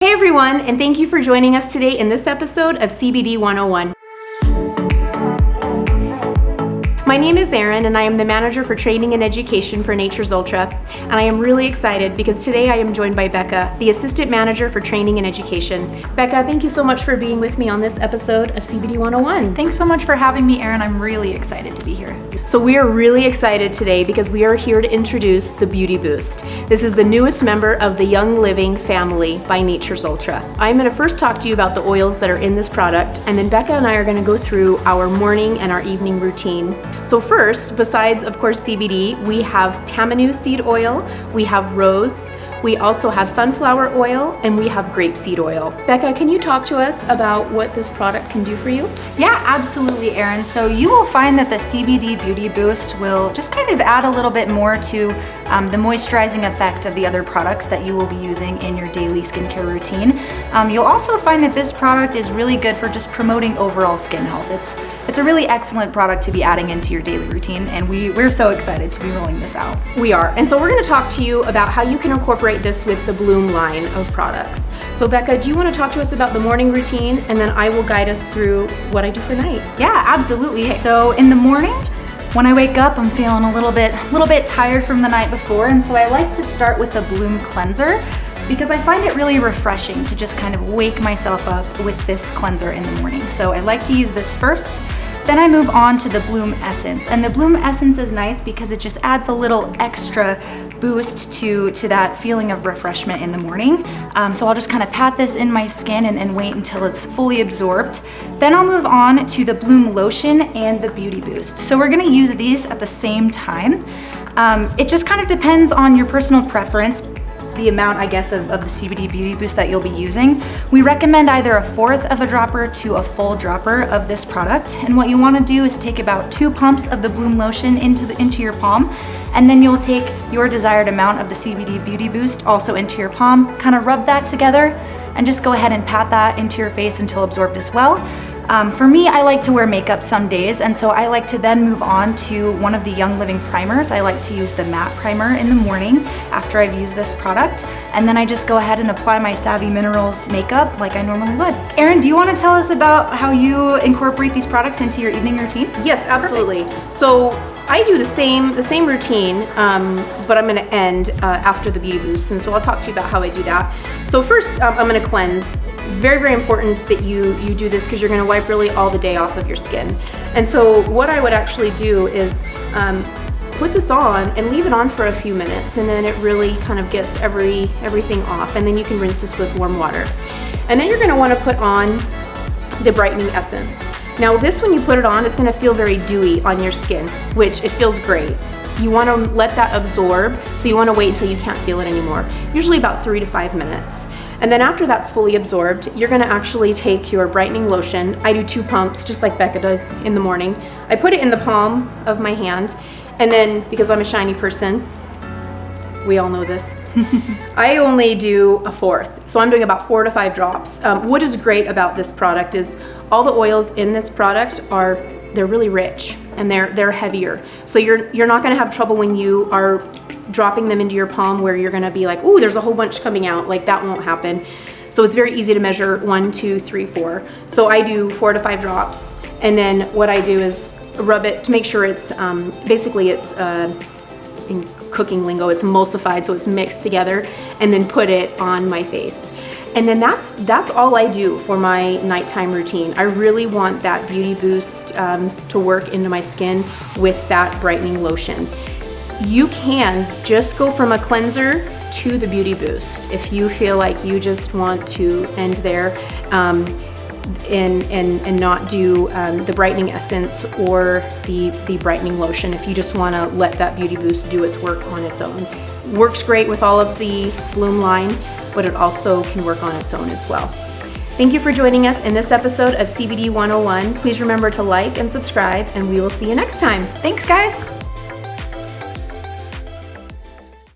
Hey everyone, and thank you for joining us today in this episode of CBD 101. My name is Erin, and I am the Manager for Training and Education for Nature's Ultra, and I am really excited because today I am joined by Becca, the Assistant Manager for Training and Education. Becca, thank you so much for being with me on this episode of CBD 101. Thanks so much for having me, Erin. I'm really excited to be here. So we are really excited today because we are here to introduce the Beauty Boost. This is the newest member of the Young Living family by Nature's Ultra. I'm going to first talk to you about the oils that are in this product, and then Becca and I are going to go through our morning and our evening routine. So first, besides of course CBD, we have tamanu seed oil, we have rose, we also have sunflower oil, and we have grapeseed oil. Becca, can you talk to us about what this product can do for you? Yeah, absolutely, Erin. So you will find that the CBD Beauty Boost will just kind of add a little bit more to the moisturizing effect of the other products that you will be using in your daily skincare routine. You'll also find that this product is really good for just promoting overall skin health. It's a really excellent product to be adding into your daily routine, and we're so excited to be rolling this out. We are, and so we're going to talk to you about how you can incorporate this with the Bloom line of products. So Becca, do you want to talk to us about the morning routine, and then I will guide us through what I do for night? Yeah, absolutely. Okay. So in the morning, when I wake up, I'm feeling a little bit tired from the night before, and so I like to start with the Bloom cleanser because I find it really refreshing to just kind of wake myself up with this cleanser in the morning. So I like to use this first. Then I move on to the Bloom Essence, and the Bloom Essence is nice because it just adds a little extra boost to that feeling of refreshment in the morning. So I'll just kind of pat this in my skin and wait until it's fully absorbed. Then I'll move on to the Bloom Lotion and the Beauty Boost. So we're gonna use these at the same time. It just kind of depends on your personal preference, the amount, I guess, of the CBD Beauty Boost that you'll be using. We recommend either a fourth of a dropper to a full dropper of this product. And what you want to do is take about 2 pumps of the Bloom Lotion into your palm, and then you'll take your desired amount of the CBD Beauty Boost also into your palm, kind of rub that together, and just go ahead and pat that into your face until absorbed as well. For me, I like to wear makeup some days, and so I like to then move on to one of the Young Living primers. I like to use the matte primer in the morning after I've used this product, and then I just go ahead and apply my Savvy Minerals makeup like I normally would. Erin, do you want to tell us about how you incorporate these products into your evening routine? Yes, absolutely. Perfect. So I do the same routine, but I'm going to end after the Beauty Boost, and so I'll talk to you about how I do that. So first, I'm going to cleanse. Very, very important that you do this because you're going to wipe really all the day off of your skin. And so what I would actually do is put this on and leave it on for a few minutes, and then it really kind of gets everything off, and then you can rinse this with warm water. And then you're going to want to put on the brightening essence. Now this, when you put it on, it's going to feel very dewy on your skin, which it feels great. You want to let that absorb, so you want to wait until you can't feel it anymore, usually about 3 to 5 minutes. And then after that's fully absorbed, you're going to actually take your brightening lotion. I do 2 pumps, just like Becca does in the morning. I put it in the palm of my hand, and then because I'm a shiny person, we all know this, I only do a fourth. So I'm doing about 4 to 5 drops. What is great about this product is all the oils in this product they're really rich, and they're heavier. So you're not going to have trouble when you are dropping them into your palm where you're going to be like, ooh, there's a whole bunch coming out. Like, that won't happen. So it's very easy to measure 1, 2, 3, 4. So I do 4 to 5 drops, and then what I do is rub it to make sure it's basically it's in cooking lingo, it's emulsified, so it's mixed together, and then put it on my face. And then that's all I do for my nighttime routine. I really want that Beauty Boost to work into my skin with that brightening lotion. You can just go from a cleanser to the Beauty Boost if you feel like you just want to end there and not do the brightening essence or the brightening lotion. If you just want to let that Beauty Boost do its work on its own. Works great with all of the Bloom line, but it also can work on its own as well. Thank you for joining us in this episode of CBD 101. Please remember to like and subscribe, and we will see you next time. Thanks, guys.